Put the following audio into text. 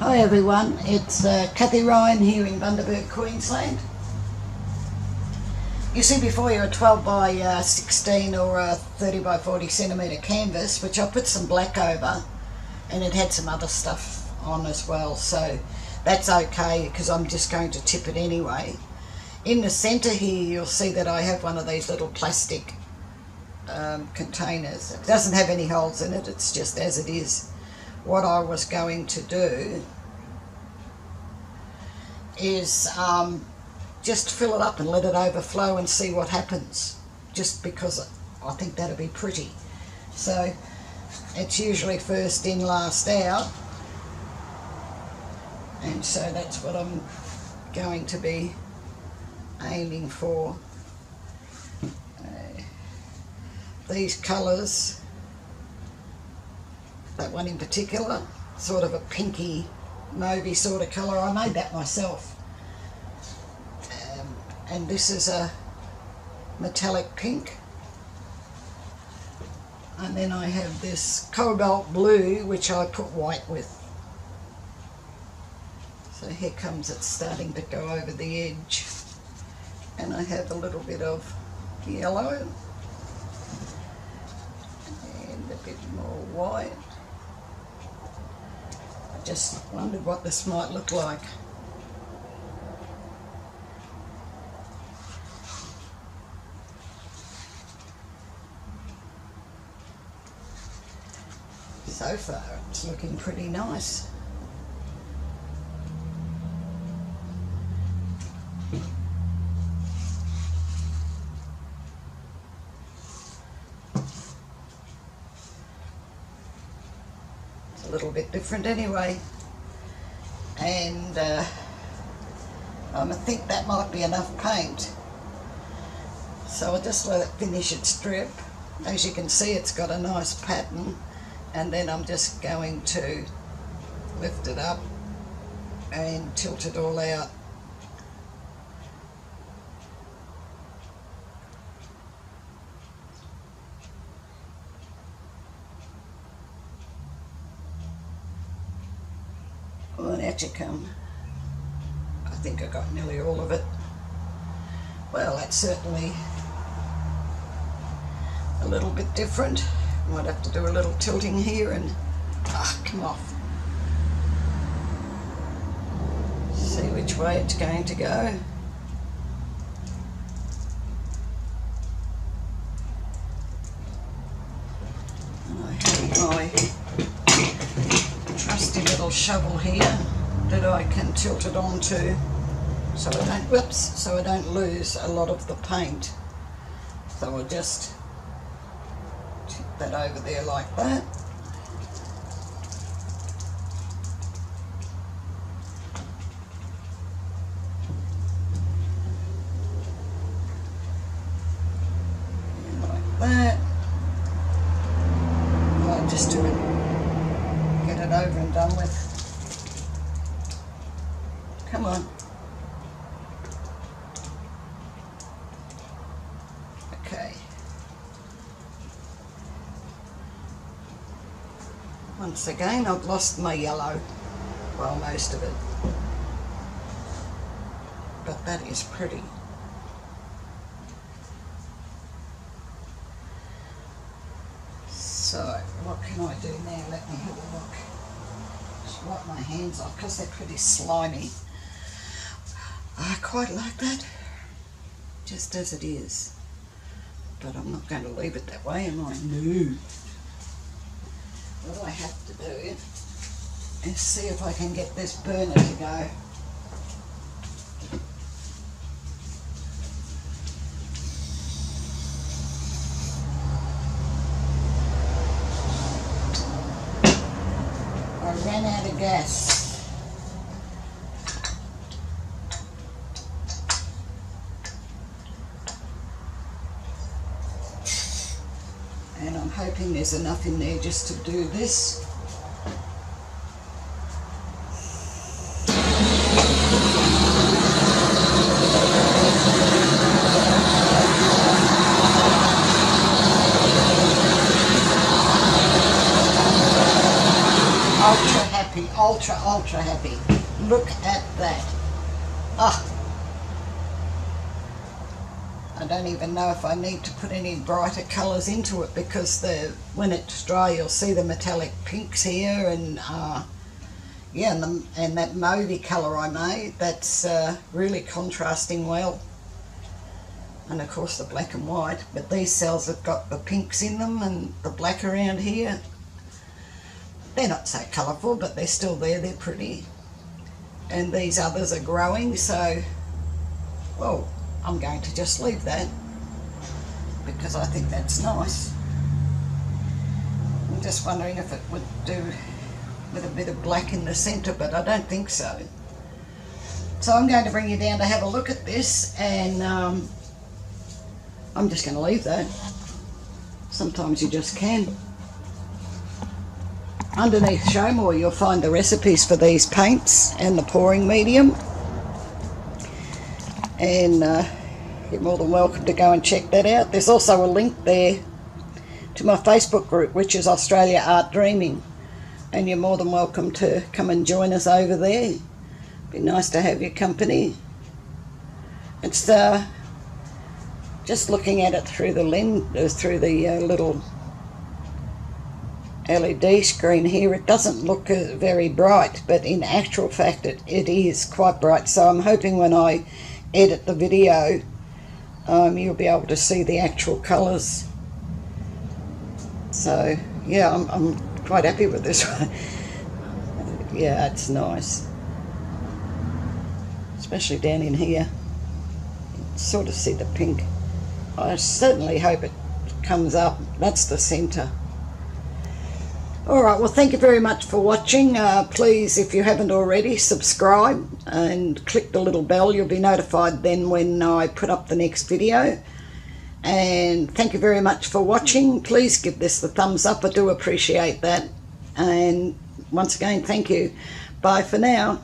Hi everyone, it's Kathie Ryan here in Bundaberg, Queensland. You see before you a 12 by 16 or a 30 by 40 centimetre canvas, which I put some black over, and it had some other stuff on as well, so that's okay because I'm just going to tip it anyway. In the centre here you'll see that I have one of these little plastic containers. It doesn't have any holes in it, it's just as it is. What I was going to do is just fill it up and let it overflow and see what happens, just because I think that'll be pretty. So it's usually first in, last out, and so that's what I'm going to be aiming for. These colours, that one in particular, sort of a pinky mauvey sort of colour, I made that myself. And this is a metallic pink. And then I have this cobalt blue, which I put white with. So here comes it starting to go over the edge. And I have a little bit of yellow. And a bit more white. I just wondered what this might look like. So far it's looking pretty nice. It's a little bit different anyway, and I think that might be enough paint, so I'll just let it finish its drip. As you can see, it's got a nice pattern. And then I'm just going to lift it up and tilt it all out. Well, and out you come. I think I got nearly all of it. Well, that's certainly a little bit different. Might have to do a little tilting here and come off. See which way it's going to go. And I have my trusty little shovel here that I can tilt it onto, so I don't lose a lot of the paint. So I'll just that over there like that. And like that. I'll just do it, get it over and done with. Come on. Okay. Once again, I've lost my yellow, well, most of it, but that is pretty. So, what can I do now? Let me have a look. Just wipe my hands off because they're pretty slimy. I quite like that, just as it is, but I'm not going to leave it that way, am I? No. What I have to do is see if I can get this burner to go. I ran out of gas. And I'm hoping there's enough in there just to do this. ultra ultra happy. Look at that. Ah, I don't even know if I need to put any brighter colours into it, because when it's dry you'll see the metallic pinks here, and yeah, and that mauvey colour I made, that's really contrasting well. And of course the black and white, but these cells have got the pinks in them and the black around here. They're not so colourful, but they're still there, they're pretty. And these others are growing, so, well, I'm going to just leave that because I think that's nice. I'm just wondering if it would do with a bit of black in the centre, but I don't think so. So I'm going to bring you down to have a look at this, and I'm just going to leave that. Sometimes you just can. Underneath Show More you'll find the recipes for these paints and the pouring medium. And you're more than welcome to go and check that out. There's also a link there to my Facebook group, which is Australia Art Dreaming, and you're more than welcome to come and join us over there. Be nice to have your company. It's just looking at it through the lens, through the little LED screen here, it doesn't look very bright, but in actual fact it is quite bright. So I'm hoping when I edit the video you'll be able to see the actual colours. So yeah, I'm quite happy with this one. Yeah, it's nice, especially down in here. You can sort of see the pink. I certainly hope it comes up. That's the centre. Alright, well, thank you very much for watching. Please, if you haven't already, subscribe and click the little bell. You'll be notified then when I put up the next video. And thank you very much for watching. Please give this the thumbs up. I do appreciate that. And once again, thank you. Bye for now.